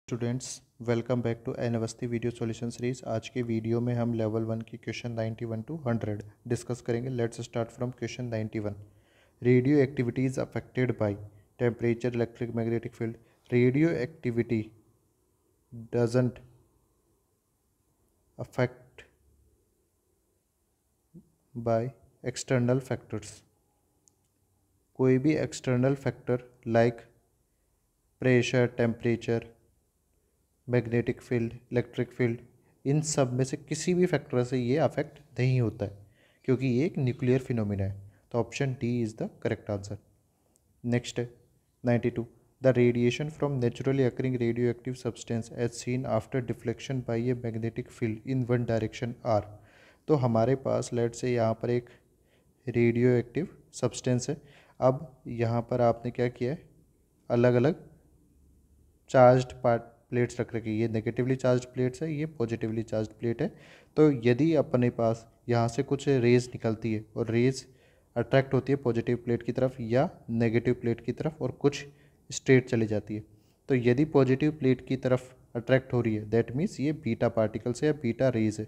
Students, welcome back to एनवस्ती video solution series. आज के वीडियो में हम लेवल 1 की क्वेश्चन 91 टू 100 डिस्कस करेंगे। Let's start from question 91। Radio activity is affected by temperature, electric magnetic field. Radio activity doesn't affect by external factors. कोई भी external factor like pressure, temperature, magnetic field, electric field, इन सब में से किसी भी factor से ये अफेक्ट नहीं होता है क्योंकि ये एक न्यूक्लियर फिनोमिना है। तो option D is the correct answer. Next है 92। The radiation from naturally occurring radioactive substance as seen after deflection by a magnetic field in one direction are. तो हमारे पास लेट से यहाँ पर एक रेडियो एक्टिव सब्सटेंस है। अब यहाँ पर आपने क्या किया है, अलग अलग चार्ज्ड पार्ट प्लेट्स रख रखी है। ये नेगेटिवली चार्ज प्लेट्स है, ये पॉजिटिवली चार्ज प्लेट है। तो यदि अपने पास यहाँ से कुछ रेज निकलती है और रेज अट्रैक्ट होती है पॉजिटिव प्लेट की तरफ या नेगेटिव प्लेट की तरफ और कुछ स्ट्रेट चली जाती है, तो यदि पॉजिटिव प्लेट की तरफ अट्रैक्ट हो रही है दैट मीन्स ये बीटा पार्टिकल्स है या बीटा रेज है,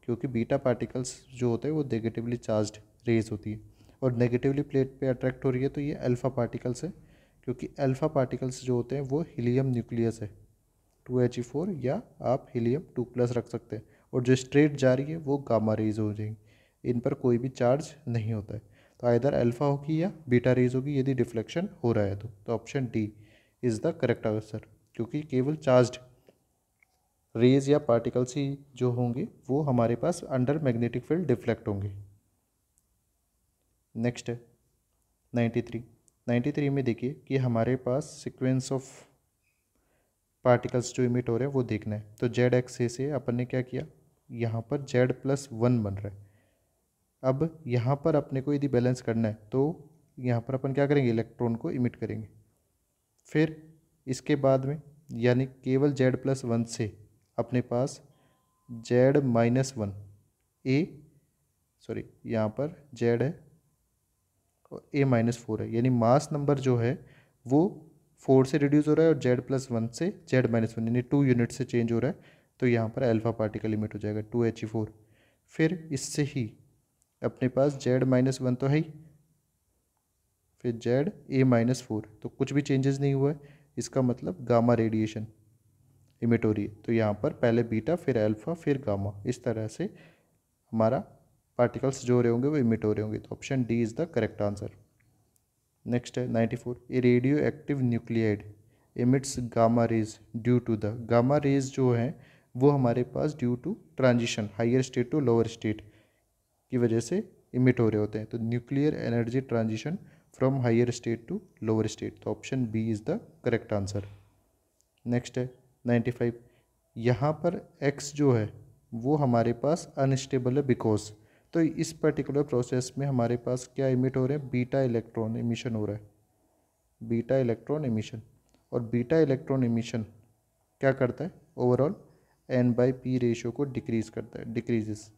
क्योंकि बीटा पार्टिकल्स जो होते हैं वो नेगेटिवली चार्ज्ड रेज होती है। और नेगेटिवली प्लेट पे अट्रैक्ट हो रही है तो ये अल्फ़ा पार्टिकल्स है, क्योंकि अल्फ़ा पार्टिकल्स जो होते हैं वो हीलियम न्यूक्लियस है 2He4, या आप हीलियम 2+ रख सकते हैं। और जो स्ट्रेट जा रही है वो गामा रेज हो जाएंगी, इन पर कोई भी चार्ज नहीं होता है। तो आइदर अल्फ़ा होगी या बीटा रेज होगी यदि डिफ्लेक्शन हो रहा है तो option D is the correct answer, क्योंकि केवल चार्ज्ड रेज या पार्टिकल्स ही जो होंगे वो हमारे पास अंडर मैग्नेटिक फील्ड डिफ्लेक्ट होंगे। नेक्स्ट है 93। 93 में देखिए कि हमारे पास सीक्वेंस ऑफ पार्टिकल्स जो इमिट हो रहे हैं वो देखना है। तो जेड एक्सिस से अपन ने क्या किया, यहाँ पर Z+1 बन रहा है। अब यहाँ पर अपने को यदि बैलेंस करना है तो यहाँ पर अपन क्या करेंगे, इलेक्ट्रॉन को इमिट करेंगे। फिर इसके बाद में यानी केवल Z+1 से अपने पास Z-1 ए, सॉरी यहाँ पर Z है और A-4 है, यानी मास नंबर जो है वो 4 से रिड्यूस हो रहा है और Z+1 से Z-1 यानी 2 यूनिट से चेंज हो रहा है। तो यहाँ पर अल्फ़ा पार्टिकल इमिट हो जाएगा 2He4। फिर इससे ही अपने पास Z-1 तो है ही, फिर Z-A-4, तो कुछ भी चेंजेस नहीं हुआ है, इसका मतलब गामा रेडिएशन इमिट हो रही है। तो यहाँ पर पहले बीटा फिर अल्फ़ा फिर गामा, इस तरह से हमारा पार्टिकल्स जो हो रहे होंगे वो इमिट हो रहे होंगे। तो option D is the correct answer. Next है 94। A radio active nuclide emits gamma rays due to the. Gamma rays जो है वो हमारे पास due to transition higher state to lower state की वजह से इमिट हो रहे होते हैं। तो nuclear energy transition from higher state to lower state, तो option B is the correct answer. Next है 95। यहाँ पर x जो है वो हमारे पास अनस्टेबल है बिकॉज। तो इस पर्टिकुलर प्रोसेस में हमारे पास क्या इमिट हो रहे हैं, बीटा इलेक्ट्रॉन इमिशन हो रहा है, बीटा इलेक्ट्रॉन इमिशन। और बीटा इलेक्ट्रॉन इमिशन क्या करता है, ओवरऑल N/P रेशियो को डिक्रीज करता है, decreases.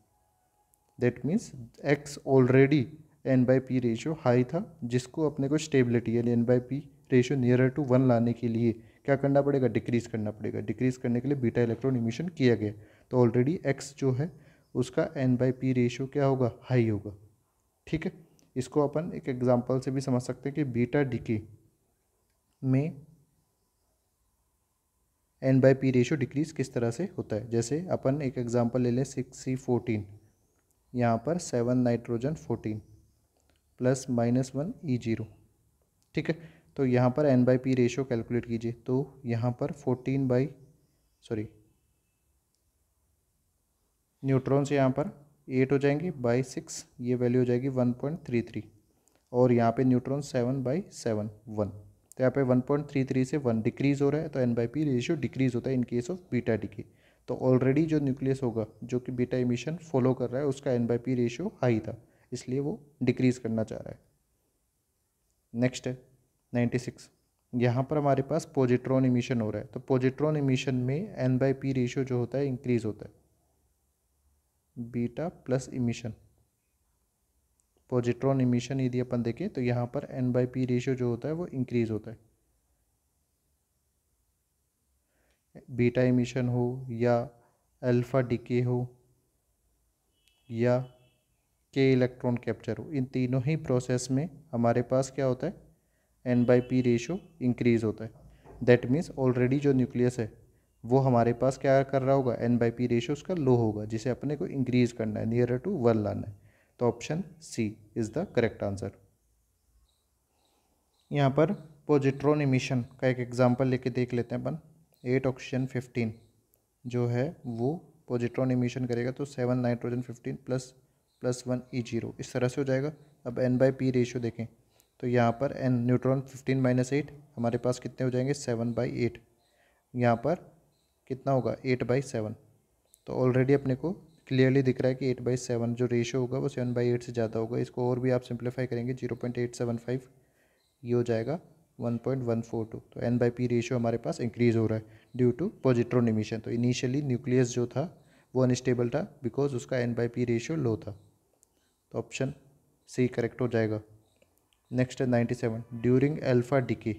That means x already N/P ratio high था, जिसको अपने को स्टेबिलिटी यानी N/P रेशियो नियरर टू 1 लाने के लिए क्या करना पड़ेगा, डिक्रीज करना पड़ेगा। डिक्रीज करने के लिए बीटा इलेक्ट्रॉन इमिशन किया गया, तो ऑलरेडी x जो है उसका N/P रेशियो क्या होगा, हाई होगा। ठीक है, इसको अपन एक एग्जांपल से भी समझ सकते हैं कि बीटा डिके में N/P रेशियो डिक्रीज किस तरह से होता है। जैसे अपन एक एग्जांपल ले लें 6C14, यहाँ पर 7 नाइट्रोजन 14 प्लस -1 E0। ठीक है, तो यहाँ पर N/P रेशियो कैलकुलेट कीजिए। तो यहाँ पर 14 बाई सॉरी न्यूट्रॉन्स यहाँ पर 8 हो जाएंगे बाई 6, ये वैल्यू हो जाएगी 1.33। और यहाँ पे न्यूट्रॉन 7/7 1, तो यहाँ पे 1.33 से 1 डिक्रीज हो रहा है, तो N/P रेशियो डिक्रीज होता है in case of beta decay. तो ऑलरेडी जो न्यूक्लियस होगा जो कि बीटा इमिशन फॉलो कर रहा है उसका N/P रेशियो हाई था, इसलिए वो डिक्रीज करना चाह रहा है। नेक्स्ट है 96। यहाँ पर हमारे पास पॉजिट्रॉन इमिशन हो रहा है, तो पॉजिट्रॉन इमिशन में N/P रेशियो जो होता है इंक्रीज होता है, beta plus emission. Positron emission यदि अपन देखें तो यहाँ पर N/P रेशियो जो होता है वो इंक्रीज होता है। बीटा इमिशन हो या अल्फ़ा डिके हो या के इलेक्ट्रॉन कैप्चर हो, इन तीनों ही प्रोसेस में हमारे पास क्या होता है, n/p रेशो इंक्रीज़ होता है। दैट मीन्स ऑलरेडी जो न्यूक्लियस है वो हमारे पास क्या कर रहा होगा, n/p रेशो उसका लो होगा, जिसे अपने को इंक्रीज़ करना है, नियरर टू 1 लाना है। तो option C is the correct answer. यहाँ पर पॉजिट्रॉन इमिशन का एक एग्जांपल लेके देख लेते हैं अपन। 8 ऑक्सीजन 15 जो है वो पॉजिट्रॉन इमिशन करेगा, तो 7 नाइट्रोजन 15 प्लस 1 E0 इस तरह से हो जाएगा। अब n/p रेशियो देखें तो यहाँ पर n न्यूट्रॉन 15 - 8 हमारे पास कितने हो जाएंगे, 7/8। यहाँ पर कितना होगा, 8/7। तो ऑलरेडी अपने को क्लियरली दिख रहा है कि 8/7 जो रेशियो होगा वो 7/8 से ज़्यादा होगा। इसको और भी आप सिंप्लीफाई करेंगे 0.875, ये हो जाएगा 1.142। तो n/p रेशियो हमारे पास इंक्रीज़ हो रहा है ड्यू टू पॉजिट्रॉन इमिशन। तो इनिशियली न्यूक्लियस जो था वो अनस्टेबल था बिकॉज उसका n/p रेशियो लो था। तो ऑप्शन सी करेक्ट हो जाएगा। नेक्स्ट है 97, during alpha decay.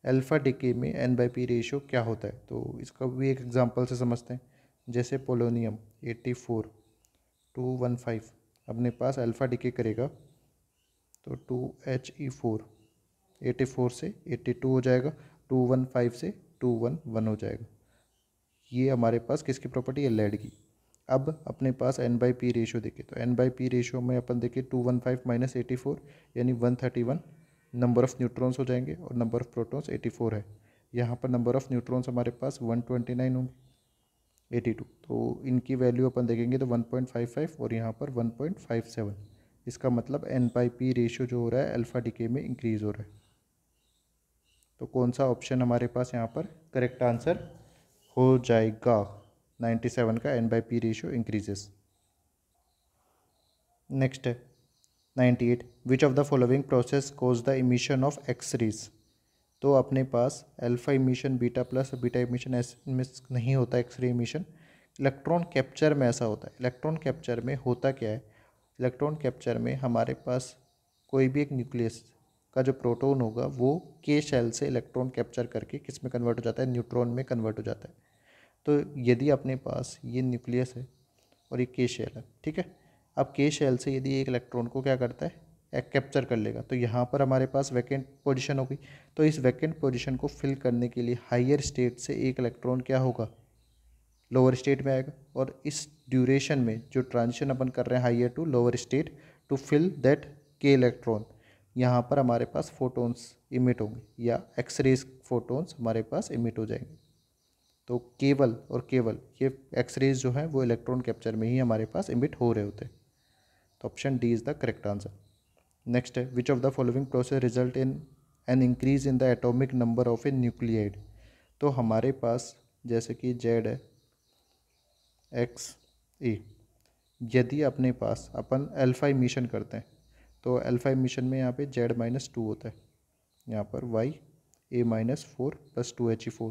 Alpha decay में n/p रेशियो क्या होता है, तो इसका भी एक एग्जांपल से समझते हैं। जैसे पोलोनियम 84 215 अपने पास अल्फ़ा डिके करेगा तो 2He4 84 से 82 हो जाएगा, 215 से 211 हो जाएगा। ये हमारे पास किसकी प्रॉपर्टी है, लेड की। अब अपने पास n/p रेशियो देखें तो n/p रेशियो में अपन देखें 215 - 84 यानी 131 नंबर ऑफ़ न्यूट्रॉन्स हो जाएंगे और नंबर ऑफ़ प्रोटॉन्स 84 है। यहाँ पर नंबर ऑफ़ न्यूट्रॉन्स हमारे पास 129 होंगे, 82। तो इनकी वैल्यू अपन देखेंगे तो 1.55 और यहाँ पर 1.57। इसका मतलब n/p रेशियो जो हो रहा है अल्फ़ा डिके में इंक्रीज़ हो रहा है। तो कौन सा ऑप्शन हमारे पास यहाँ पर करेक्ट आंसर हो जाएगा, 97 का n/p रेशियो इंक्रीजेस। नेक्स्ट है 98, which of the following process cause the emission of X rays. तो अपने पास alpha emission, beta plus, beta emission में नहीं होता X ray emission. Electron capture में ऐसा होता है। इलेक्ट्रॉन कैप्चर में होता क्या है, इलेक्ट्रॉन कैप्चर में हमारे पास कोई भी एक न्यूक्लियस का जो प्रोटॉन होगा वो के शेल से इलेक्ट्रॉन कैप्चर करके किस में कन्वर्ट हो जाता है, न्यूट्रॉन में कन्वर्ट हो जाता है। तो यदि अपने पास ये न्यूक्लियस है और ये के शेल है, ठीक है। अब के शेल से यदि एक इलेक्ट्रॉन को क्या करता है, कैप्चर कर लेगा, तो यहाँ पर हमारे पास वैकेंट पोजीशन होगी। तो इस वैकेंट पोजीशन को फिल करने के लिए हायर स्टेट से एक इलेक्ट्रॉन क्या होगा, लोअर स्टेट में आएगा। और इस ड्यूरेशन में जो ट्रांजिशन अपन कर रहे हैं higher to lower state to fill that के इलेक्ट्रॉन, यहाँ पर हमारे पास फोटोन्स इमिट होंगे या एक्सरेज फोटोन्स हमारे पास इमिट हो जाएंगे। तो केवल और केवल ये एक्सरेज जो हैं वो इलेक्ट्रॉन कैप्चर में ही हमारे पास इमिट हो रहे होते हैं। तो option D is the correct answer. Next है, which of the following process result in an increase in the atomic number of a nuclide. तो हमारे पास जैसे कि जेड है, एक्स ए, यदि अपने पास अपन अल्फा इमिशन करते हैं तो अल्फा इमिशन में यहाँ पे Z-2 होता है, यहाँ पर Ya-4 + 2He4।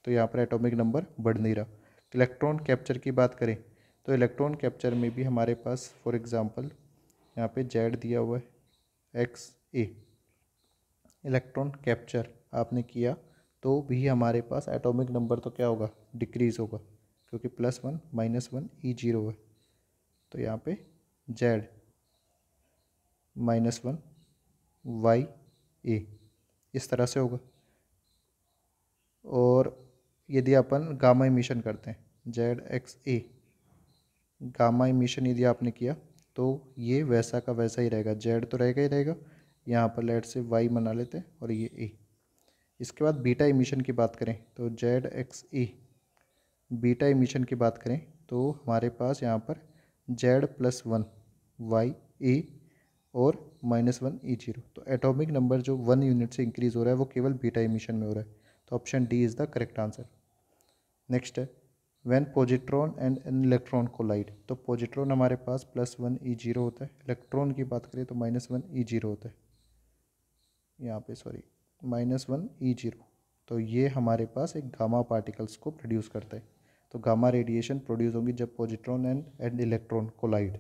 तो यहाँ पर एटॉमिक नंबर बढ़ नहीं रहा। इलेक्ट्रॉन कैप्चर की बात करें तो इलेक्ट्रॉन कैप्चर में भी हमारे पास फॉर एग्जांपल यहाँ पे Z दिया हुआ है, XA। इलेक्ट्रॉन कैप्चर आपने किया तो भी हमारे पास एटॉमिक नंबर तो क्या होगा, डिक्रीज़ होगा, क्योंकि +1 - 1 E0 है। तो यहाँ पे Z -1 YA इस तरह से होगा। और यदि अपन गामा इमिशन करते हैं ZXA, गामा इमिशन यदि आपने किया तो ये वैसा का वैसा ही रहेगा, Z तो रहेगा ही रहेगा, यहाँ पर लेट से Y बना लेते हैं और ये A। इसके बाद बीटा इमिशन की बात करें तो ZXA, बीटा इमिशन की बात करें तो हमारे पास यहाँ पर Z+1 YA और -1 E0। तो एटॉमिक नंबर जो 1 यूनिट से इंक्रीज़ हो रहा है वो केवल बीटा इमिशन में हो रहा है। तो option D is the correct answer. Next है, when positron and an electron collide. तो पॉजिट्रॉन हमारे पास +1 E0 होता है, इलेक्ट्रॉन की बात करें तो -1 E0 होता है, यहाँ पे सॉरी -1 E0। तो ये हमारे पास एक गामा पार्टिकल्स को प्रोड्यूस करता है। तो गामा रेडिएशन प्रोड्यूस होगी जब पॉजिट्रॉन एंड इलेक्ट्रॉन कोलाइड।